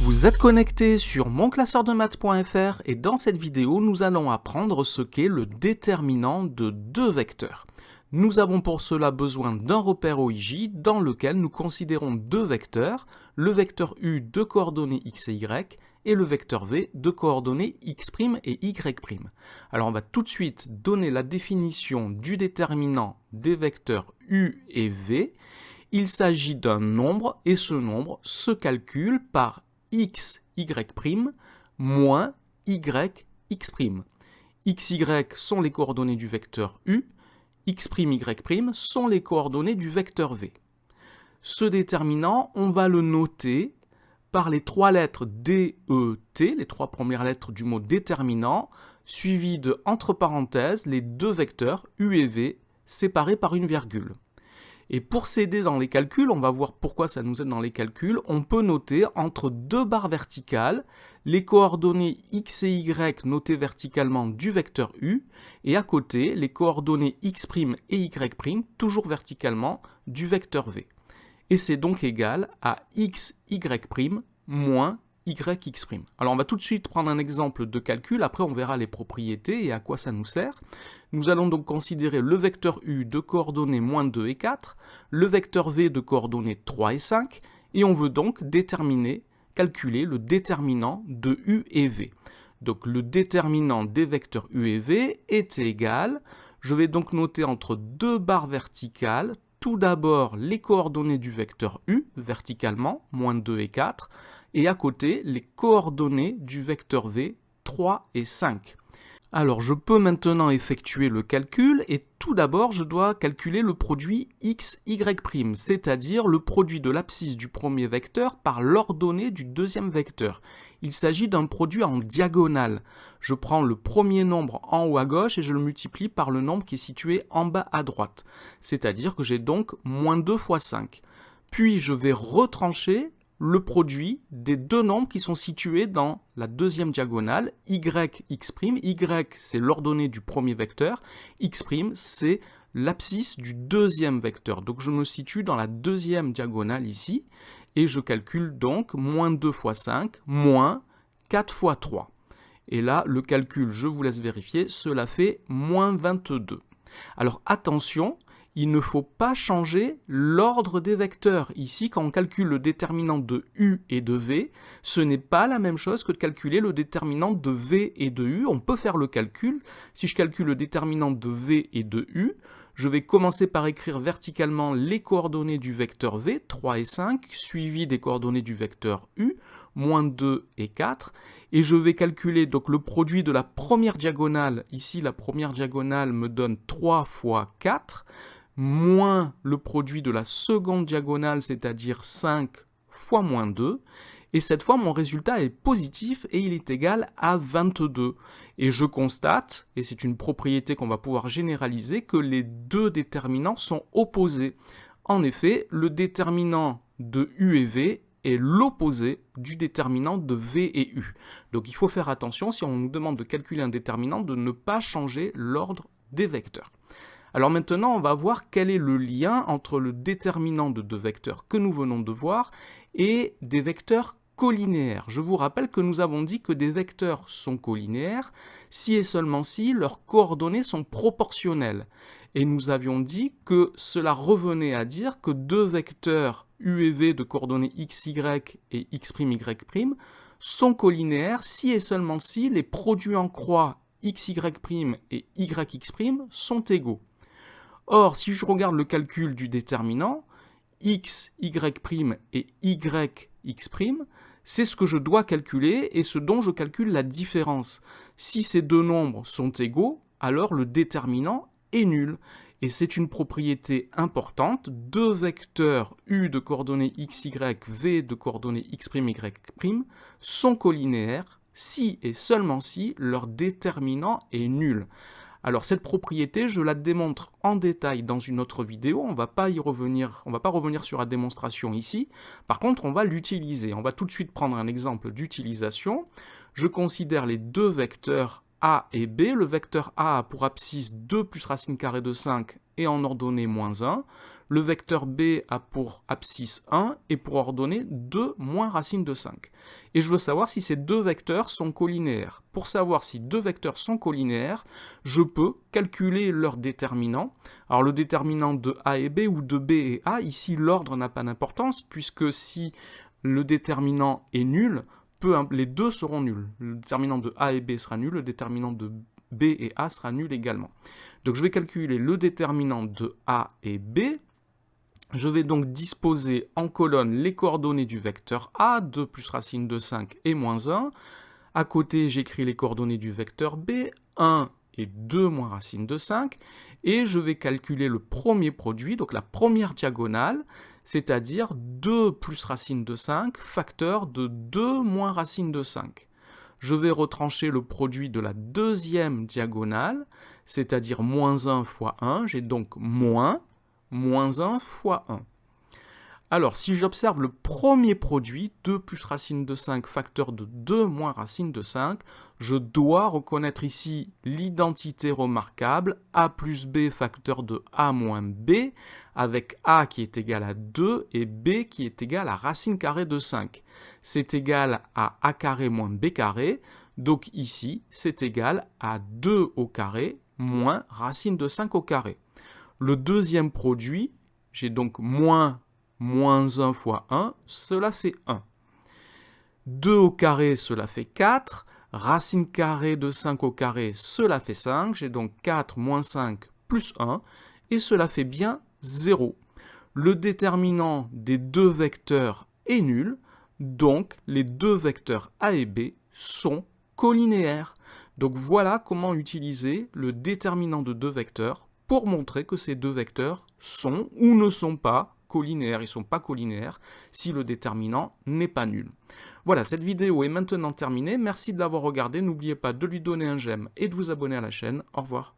Vous êtes connecté sur monclasseurdemaths.fr et dans cette vidéo, nous allons apprendre ce qu'est le déterminant de deux vecteurs. Nous avons pour cela besoin d'un repère OIJ dans lequel nous considérons deux vecteurs, le vecteur U de coordonnées x et y et le vecteur V de coordonnées x' et y'. Alors on va tout de suite donner la définition du déterminant des vecteurs U et V. Il s'agit d'un nombre et ce nombre se calcule par x, y' moins y, x'. X, y sont les coordonnées du vecteur U, x', y' sont les coordonnées du vecteur V. Ce déterminant, on va le noter par les trois lettres D, E, T, les trois premières lettres du mot déterminant, suivies de, entre parenthèses, les deux vecteurs U et V séparés par une virgule. Et pour s'aider dans les calculs, on va voir pourquoi ça nous aide dans les calculs, on peut noter entre deux barres verticales les coordonnées x et y notées verticalement du vecteur U, et à côté les coordonnées x' et y', toujours verticalement, du vecteur V. Et c'est donc égal à x, y' moins yx'. Alors on va tout de suite prendre un exemple de calcul, après on verra les propriétés et à quoi ça nous sert. Nous allons donc considérer le vecteur U de coordonnées moins 2 et 4, le vecteur V de coordonnées 3 et 5, et on veut donc calculer le déterminant de U et V. Donc le déterminant des vecteurs U et V est égal, je vais donc noter entre deux barres verticales, tout d'abord les coordonnées du vecteur U, verticalement, moins 2 et 4, et à côté les coordonnées du vecteur V, 3 et 5. Alors je peux maintenant effectuer le calcul et tout d'abord je dois calculer le produit x, y', c'est-à-dire le produit de l'abscisse du premier vecteur par l'ordonnée du deuxième vecteur. Il s'agit d'un produit en diagonale. Je prends le premier nombre en haut à gauche et je le multiplie par le nombre qui est situé en bas à droite. C'est-à-dire que j'ai donc moins 2 fois 5. Puis je vais retrancher le produit des deux nombres qui sont situés dans la deuxième diagonale, y, x'. Y, c'est l'ordonnée du premier vecteur, x', c'est l'abscisse du deuxième vecteur. Donc je me situe dans la deuxième diagonale ici, et je calcule donc moins 2 fois 5, moins 4 fois 3. Et là, le calcul, je vous laisse vérifier, cela fait moins 22. Alors attention, il ne faut pas changer l'ordre des vecteurs. Ici, quand on calcule le déterminant de U et de V, ce n'est pas la même chose que de calculer le déterminant de V et de U. On peut faire le calcul. Si je calcule le déterminant de V et de U, je vais commencer par écrire verticalement les coordonnées du vecteur V, 3 et 5, suivi des coordonnées du vecteur U, moins 2 et 4, et je vais calculer donc le produit de la première diagonale. Ici, la première diagonale me donne 3 fois 4, moins le produit de la seconde diagonale, c'est-à-dire 5 fois moins 2, et cette fois mon résultat est positif et il est égal à 22. Et je constate, et c'est une propriété qu'on va pouvoir généraliser, que les deux déterminants sont opposés. En effet, le déterminant de U et V est l'opposé du déterminant de V et U. Donc il faut faire attention, si on nous demande de calculer un déterminant, de ne pas changer l'ordre des vecteurs. Alors maintenant, on va voir quel est le lien entre le déterminant de deux vecteurs que nous venons de voir et des vecteurs colinéaires. Je vous rappelle que nous avons dit que des vecteurs sont colinéaires si et seulement si leurs coordonnées sont proportionnelles. Et nous avions dit que cela revenait à dire que deux vecteurs U et V de coordonnées x, y et x', y' sont colinéaires si et seulement si les produits en croix x, y' et yx' sont égaux. Or, si je regarde le calcul du déterminant, x, y' et yx', c'est ce que je dois calculer et ce dont je calcule la différence. Si ces deux nombres sont égaux, alors le déterminant est nul. Et c'est une propriété importante. Deux vecteurs U de coordonnées x, y, V de coordonnées x', y' sont colinéaires si et seulement si leur déterminant est nul. Alors cette propriété, je la démontre en détail dans une autre vidéo, on va pas revenir sur la démonstration ici, par contre on va l'utiliser. On va tout de suite prendre un exemple d'utilisation. Je considère les deux vecteurs A et B. Le vecteur A a pour abscisse 2 plus racine carrée de 5 et en ordonnée moins 1. Le vecteur b a pour abscisse 1 et pour ordonnée 2 moins racine de 5. Et je veux savoir si ces deux vecteurs sont colinéaires. Pour savoir si deux vecteurs sont colinéaires, je peux calculer leur déterminant. Alors le déterminant de a et b ou de b et a, ici l'ordre n'a pas d'importance, puisque si le déterminant est nul, les deux seront nuls. Le déterminant de a et b sera nul, le déterminant de b et a sera nul également. Donc je vais calculer le déterminant de a et b. Je vais donc disposer en colonne les coordonnées du vecteur a, 2 plus racine de 5 et moins 1. À côté, j'écris les coordonnées du vecteur b, 1 et 2 moins racine de 5. Et je vais calculer le premier produit, donc la première diagonale, c'est-à-dire 2 plus racine de 5, facteur de 2 moins racine de 5. Je vais retrancher le produit de la deuxième diagonale, c'est-à-dire moins 1 fois 1, j'ai donc moins 1 fois 1. Alors, si j'observe le premier produit, 2 plus racine de 5, facteur de 2 moins racine de 5, je dois reconnaître ici l'identité remarquable, a plus b facteur de a moins b, avec a qui est égal à 2 et b qui est égal à racine carrée de 5. C'est égal à a carré moins b carré, donc ici, c'est égal à 2 au carré moins racine de 5 au carré. Le deuxième produit, j'ai donc moins 1 fois 1, cela fait 1. 2 au carré, cela fait 4. Racine carrée de 5 au carré, cela fait 5. J'ai donc 4 moins 5 plus 1. Et cela fait bien 0. Le déterminant des deux vecteurs est nul. Donc, les deux vecteurs a et b sont colinéaires. Donc, voilà comment utiliser le déterminant de deux vecteurs pour montrer que ces deux vecteurs sont ou ne sont pas colinéaires. Ils ne sont pas colinéaires si le déterminant n'est pas nul. Voilà, cette vidéo est maintenant terminée. Merci de l'avoir regardée. N'oubliez pas de lui donner un j'aime et de vous abonner à la chaîne. Au revoir.